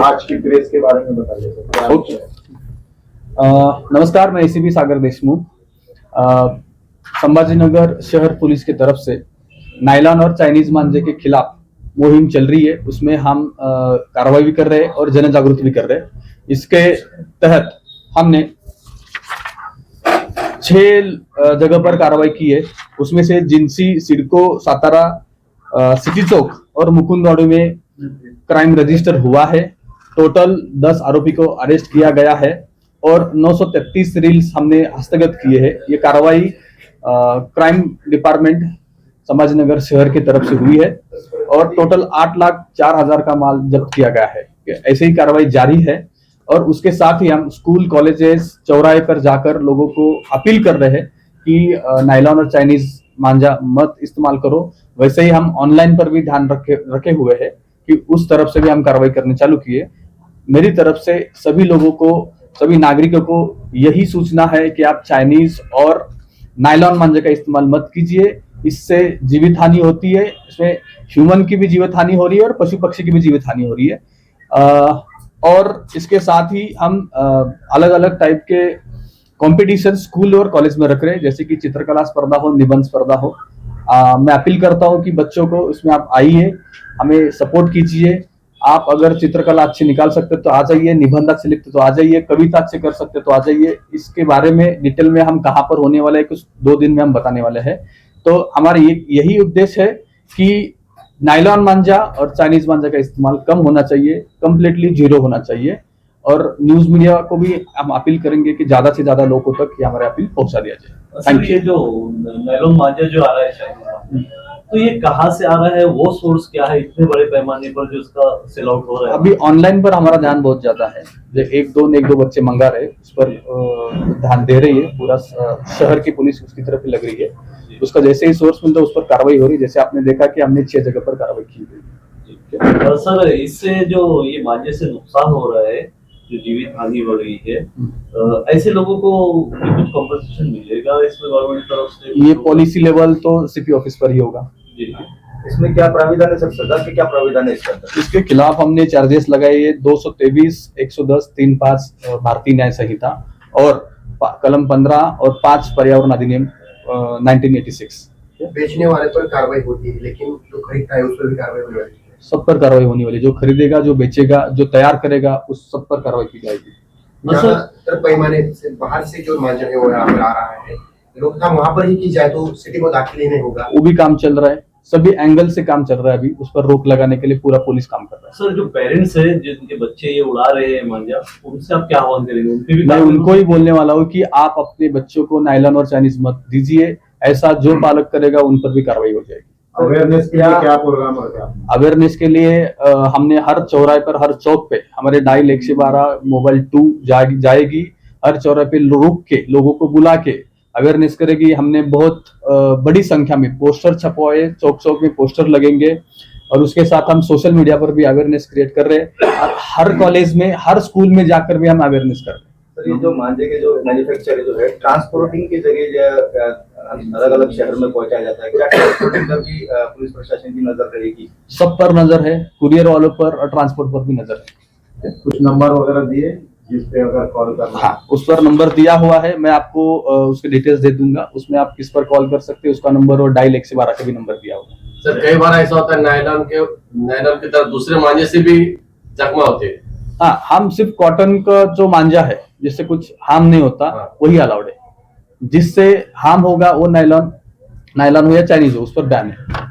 आज की प्रेस के बारे में बताइए सर, क्या ओके। नमस्कार, मैं एसीपी सागर देशमुख। संभाजीनगर शहर पुलिस की तरफ से नायलॉन और चाइनीज मांझे के खिलाफ मुहिम चल रही है। उसमें हम कार्रवाई भी कर रहे हैं और जन जागृति भी कर रहे हैं। इसके तहत हमने 6 जगह पर कार्रवाई की है। उसमें से जिंसी, सिडको, सातारा, सिटी चौक और मुकुंदवाड़ी में क्राइम रजिस्टर हुआ है। टोटल 10 आरोपी को अरेस्ट किया गया है और 933 रील्स हमने हस्तगत किए हैं। ये कार्रवाई क्राइम डिपार्टमेंट संभाजीनगर शहर की तरफ से हुई है और टोटल 8,04,000 का माल जब्त किया गया है। ऐसे ही कार्रवाई जारी है और उसके साथ ही हम स्कूल, कॉलेजेस, चौराहे पर जाकर लोगों को अपील कर रहे हैं कि नायलॉन और चाइनीज मांझा मत इस्तेमाल करो। वैसे ही हम ऑनलाइन पर भी ध्यान रखे हुए हैं कि उस तरफ से भी हम कार्रवाई करने चालू किए। मेरी तरफ से सभी लोगों को, सभी नागरिकों को यही सूचना है कि आप चाइनीज और नायलॉन मांझे का इस्तेमाल मत कीजिए। इससे जीवित हानि होती है। इसमें ह्यूमन की भी जीवित हानि हो रही है और पशु पक्षी की भी जीवित हानि हो रही है। और इसके साथ ही हम अलग अलग टाइप के कंपटीशन स्कूल और कॉलेज में रख रहे हैं, जैसे कि चित्रकला स्पर्धा हो, निबंध स्पर्धा हो। मैं अपील करता हूं कि बच्चों को इसमें आप आइए, हमें सपोर्ट कीजिए। आप अगर चित्रकला अच्छी निकाल सकते तो आ जाइए, निबंध अच्छे लिखते तो आ जाइए, कविता अच्छे कर सकते तो आ जाइए। इसके बारे में डिटेल में हम कहाँ पर होने वाले हैं कुछ 2 दिन में हम बताने वाले हैं। तो हमारा यही उद्देश्य है कि नायलॉन मांझा और चाइनीज मांझा का इस्तेमाल कम होना चाहिए, कंप्लीटली जीरो होना चाहिए। और न्यूज मीडिया को भी हम अपील करेंगे कि ज्यादा से ज्यादा लोगों तक ये हमारे अपील पहुंचा दिया जाए। Thank you. जो नायलॉन मांझा जो आ रहा है शायद, तो ये कहाँ से आ रहा है, वो सोर्स क्या है इतने बड़े पैमाने पर जो इसका सेल आउट हो रहा है? अभी ऑनलाइन पर हमारा ध्यान बहुत ज्यादा है। एक दो बच्चे मंगा रहे, उस पर ध्यान दे रही है पूरा शहर की पुलिस, उसकी तरफ लग रही है। उसका जैसे ही सोर्स मिलता है उस पर कार्रवाई हो रही है। जैसे आपने देखा कि हमने 6 जगह पर कार्रवाई की गई। सर, इससे जो ये मांझे से नुकसान हो रहा है, जो जीवित हानि हो रही है, ऐसे लोगों को कुछ कॉम्पेंसेशन मिलेगा इसमें गवर्नमेंट की तरफ से? ये पॉलिसी लेवल तो सीपी ऑफिस पर ही होगा। इसमें क्या प्राविधान है सर, सजा के क्या प्राविधान है इसके खिलाफ हमने चार्जेस लगाए है 223, 110, 3(5) भारतीय न्याय संहिता और कलम 15 और 5 पर्यावरण अधिनियम 1986। बेचने वाले पर कार्रवाई होती है, लेकिन जो खरीदता है उस पर भी कार्रवाई होने वाली है? सब पर कार्रवाई होने वाली है। जो खरीदेगा, जो बेचेगा, जो तैयार करेगा, उस सब पर कार्रवाई की जाएगी। ज्यादातर पैमाने से बाहर से जो मांझा है वो यहाँ पर आ रहा है, रोकथाम वहां पर ही की जाए तो सिटी में दाखिल ही नहीं होगा। वो भी काम चल रहा है, सभी एंगल से काम चल रहा है। अभी उस पर रोक लगाने के लिए पूरा पुलिस काम कर रहा है। सर, जो पेरेंट्स है जिनके बच्चे ये उड़ा रहे हैं मांझा, उनसे आप क्या आह्वान करेंगे? उनके भी मैं उनको ही बोलने वाला हूँ कि आप अपने बच्चों को नायलॉन और चाइनीज मत दीजिए। ऐसा जो पालक करेगा उन पर भी कार्रवाई हो जाएगी। अवेयरनेस के लिए क्या प्रोग्राम है? अवेयरनेस के लिए हमने हर चौराहे पर, हर चौक पे हमारे डायल 112 मोबाइल 2 जाएगी। हर चौराहे पे रुक के लोगों को बुला के अवेयरनेस करेगी। हमने बहुत बड़ी संख्या में पोस्टर छपवाए, चौक चौक में पोस्टर लगेंगे और उसके साथ हम सोशल मीडिया पर भी अवेयरनेस क्रिएट कर रहे हैं और हर कॉलेज में, हर स्कूल में जाकर भी हम अवेयरनेस कर रहे हैं। सर, ये जो मांझे के जो मैन्युफैक्चर जो है, ट्रांसपोर्टिंग के जरिए अलग अलग शहर में पहुंचाया जाता है, क्या ट्रांसपोर्टिंग पर भी पुलिस प्रशासन की नजर रहेगी? सब पर नजर है, कुरियर वालों पर और ट्रांसपोर्ट पर भी नजर है। कुछ नंबर वगैरह दिए जिस पे अगर कॉल करना? हाँ, उस पर नंबर दिया हुआ है। मैं आपको उसके डिटेल्स दे दूंगा। उसमें आप किस पर कॉल कर सकते हैं उसका नंबर और डायल 112 का भी नंबर दिया हुआ है। सर, कई बार ऐसा होता है नायलॉन की तरफ दूसरे मांझे से भी जख्मा होते हैं। हाँ, हम सिर्फ कॉटन का जो मांझा है जिससे कुछ हार्म नहीं होता, वही अलाउड है। जिससे हार्म होगा वो नायलॉन हो या चाइनीज हो, उस पर बैन है।